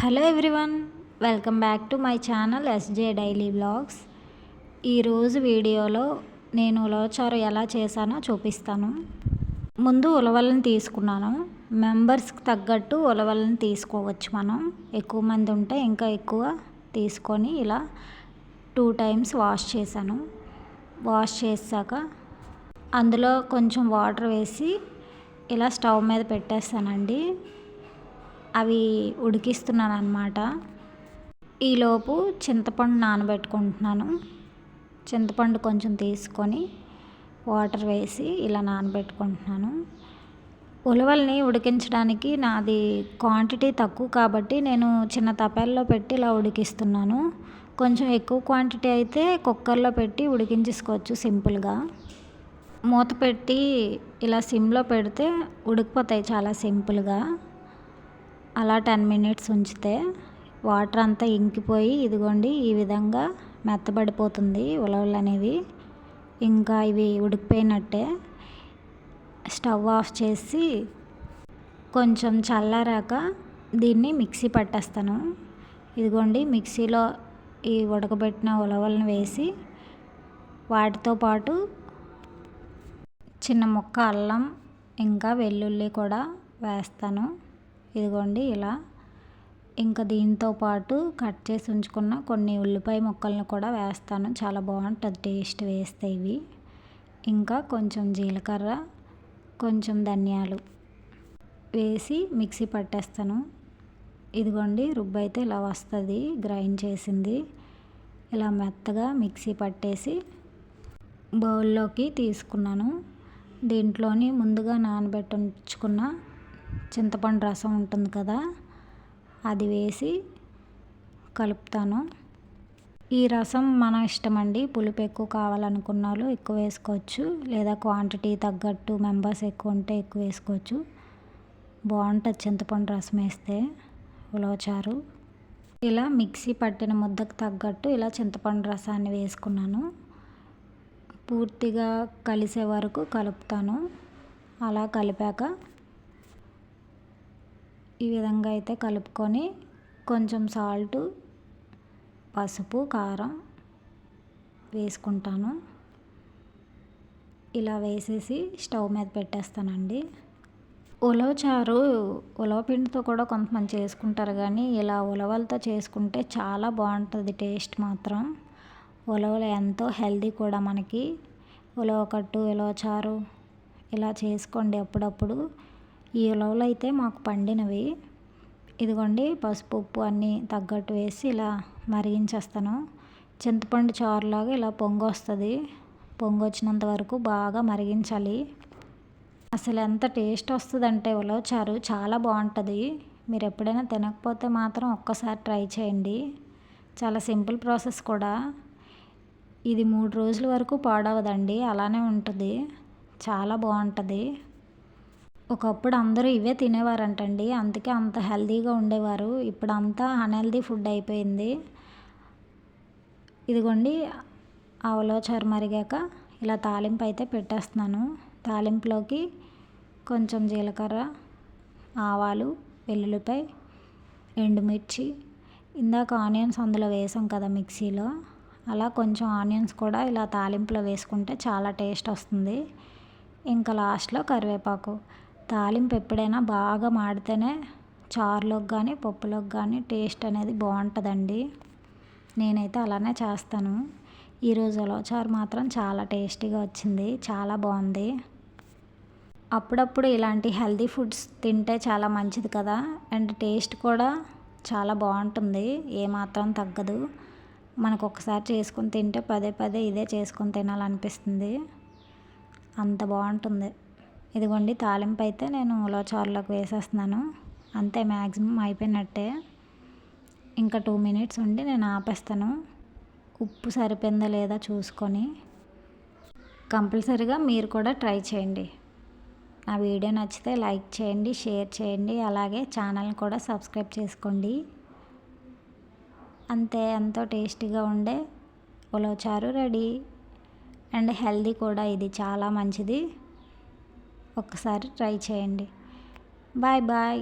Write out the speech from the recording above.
Hello everyone, welcome back to my channel SJ daily blogs. ఈరోజు వీడియోలో నేను ఉలవచారు ఎలా చేశానో చూపిస్తాను. ముందు ఉలవలను తీసుకున్నాను. మెంబర్స్కి తగ్గట్టు ఉలవలను తీసుకోవచ్చు. మనం ఎక్కువ మంది ఉంటే ఇంకా ఎక్కువ తీసుకొని ఇలా 2 times వాష్ చేశాను. వాష్ చేశాక అందులో కొంచెం వాటర్ వేసి ఇలా స్టవ్ మీద పెట్టేస్తానండి. అవి ఉడికిస్తున్నాను అన్నమాట. ఈలోపు చింతపండు నానబెట్టుకుంటున్నాను. చింతపండు కొంచెం తీసుకొని వాటర్ వేసి ఇలా నానబెట్టుకుంటున్నాను. ఉలవల్ని ఉడికించడానికి నాది క్వాంటిటీ తక్కువ కాబట్టి నేను చిన్న తపాల్లో పెట్టి ఇలా ఉడికిస్తున్నాను. కొంచెం ఎక్కువ క్వాంటిటీ అయితే కుక్కర్లో పెట్టి ఉడికించేసుకోవచ్చు సింపుల్గా. మూత పెట్టి ఇలా సిమ్లో పెడితే ఉడికిపోతాయి చాలా సింపుల్గా. అలా 10 minutes ఉంచితే వాటర్ అంతా ఇంకిపోయి ఇదిగోండి ఈ విధంగా మెత్తబడిపోతుంది ఉలవలు అనేవి. ఇంకా ఇవి ఉడికిపోయినట్టే. స్టవ్ ఆఫ్ చేసి కొంచెం చల్లారాక దీన్ని మిక్సీ పట్టేస్తాను. ఇదిగోండి మిక్సీలో ఈ ఉడకబెట్టిన ఉలవలను వేసి వాటితో పాటు చిన్న ముక్క అల్లం ఇంకా వెల్లుల్లి కూడా వేస్తాను. ఇదిగోండి ఇలా. ఇంకా దీంతో పాటు కట్ చేసి ఉంచుకున్న కొన్ని ఉల్లిపాయ ముక్కలను కూడా వేస్తాను. చాలా బాగుంటుంది టేస్ట్ వేస్తే ఇవి. ఇంకా కొంచెం జీలకర్ర, కొంచెం ధనియాలు వేసి మిక్సీ పట్టేస్తాను. ఇదిగోండి రుబ్బు అయితే ఇలా వస్తుంది గ్రైండ్ చేసింది. ఇలా మెత్తగా మిక్సీ పట్టేసి బౌల్లోకి తీసుకున్నాను. దీంట్లోని ముందుగా నానబెట్టి ఉంచుకున్న చింతపండు రసం ఉంటుంది కదా, అది వేసి కలుపుతాను. ఈ రసం మన ఇష్టం అండి. పులుపు ఎక్కువ కావాలనుకున్న వాళ్ళు ఎక్కువ వేసుకోవచ్చు, లేదా క్వాంటిటీ తగ్గట్టు మెంబర్స్ ఎక్కువ ఉంటే ఎక్కువ వేసుకోవచ్చు. బాగుంటుంది చింతపండు రసం వేస్తే ఉలవచారు. ఇలా మిక్సీ పట్టిన ముద్దకు తగ్గట్టు ఇలా చింతపండు రసాన్ని వేసుకున్నాను. పూర్తిగా కలిసే వరకు కలుపుతాను. అలా కలిపాక ఈ విధంగా అయితే కలుపుకొని కొంచెం సాల్ట్, పసుపు, కారం వేసుకుంటాను. ఇలా వేసేసి స్టవ్ మీద పెట్టేస్తానండి. ఉలవచారు ఉలవపిండితో కూడా కొంతమంది చేసుకుంటారు, కానీ ఇలా ఉలవలతో చేసుకుంటే చాలా బాగుంటుంది టేస్ట్ మాత్రం. ఉలవలు ఎంతో హెల్దీ కూడా మనకి. ఉలవకట్టు, ఉలవచారు ఇలా చేసుకోండి అప్పుడప్పుడు. ఈ ఉలవలు అయితే మాకు పండినవి. ఇదిగోండి పసుపు, ఉప్పు అన్నీ తగ్గట్టు వేసి ఇలా మరిగించేస్తాను. చింతపండు చారులాగా ఇలా పొంగు వస్తుంది. పొంగు వచ్చినంత వరకు బాగా మరిగించాలి. అసలు ఎంత టేస్ట్ వస్తుందంటే ఉలవచారు చాలా బాగుంటుంది. మీరు ఎప్పుడైనా తినకపోతే మాత్రం ఒక్కసారి ట్రై చేయండి. చాలా సింపుల్ ప్రాసెస్ కూడా. ఇది 3 రోజుల వరకు పాడవదండి, అలానే ఉంటుంది. చాలా బాగుంటుంది. ఒకప్పుడు అందరూ ఇవే తినేవారంటండి, అందుకే అంత హెల్తీగా ఉండేవారు. ఇప్పుడు అంతా అన్హెల్దీ ఫుడ్ అయిపోయింది. ఇదిగోండి ఆ ఉలవచారు మరిగాక ఇలా తాలింపు అయితే పెట్టేస్తున్నాను. తాలింపులోకి కొంచెం జీలకర్ర, ఆవాలు, వెల్లుల్లిపాయ, ఎండుమిర్చి, ఇందాక ఆనియన్స్ అందులో వేసాం కదా మిక్సీలో, అలా కొంచెం ఆనియన్స్ కూడా ఇలా తాలింపులో వేసుకుంటే చాలా టేస్ట్ వస్తుంది. ఇంకా లాస్ట్లో కరివేపాకు. తాలింపు ఎప్పుడైనా బాగా మాడితేనే చారులోకి కానీ పప్పులోకి కానీ టేస్ట్ అనేది బాగుంటుందండి. నేనైతే అలానే చేస్తాను. ఈరోజు ఉలవచారు మాత్రం చాలా టేస్టీగా వచ్చింది, చాలా బాగుంది. అప్పుడప్పుడు ఇలాంటి హెల్తీ ఫుడ్స్ తింటే చాలా మంచిది కదా, అండ్ టేస్ట్ కూడా చాలా బాగుంటుంది, ఏమాత్రం తగ్గదు. మనకు ఒకసారి చేసుకొని తింటే పదే పదే ఇదే చేసుకొని తినాలనిపిస్తుంది, అంత బాగుంటుంది. ఇదిగోండి తాలింపు అయితే నేను ఉలవచారులోకి వేసేస్తున్నాను. అంతే, మ్యాక్సిమం అయిపోయినట్టే. ఇంకా 2 minutes ఉండి నేను ఆపేస్తాను. ఉప్పు సరిపోయిందా లేదా చూసుకొని. కంపల్సరీగా మీరు కూడా ట్రై చేయండి. నా వీడియో నచ్చితే లైక్ చేయండి, షేర్ చేయండి, అలాగే ఛానల్ని కూడా సబ్స్క్రైబ్ చేసుకోండి. అంతే, ఎంతో టేస్టీగా ఉండే ఉలవచారు రెడీ. అండ్ హెల్దీ కూడా, ఇది చాలా మంచిది. ఒక్కసారి ట్రై చేయండి. Bye bye.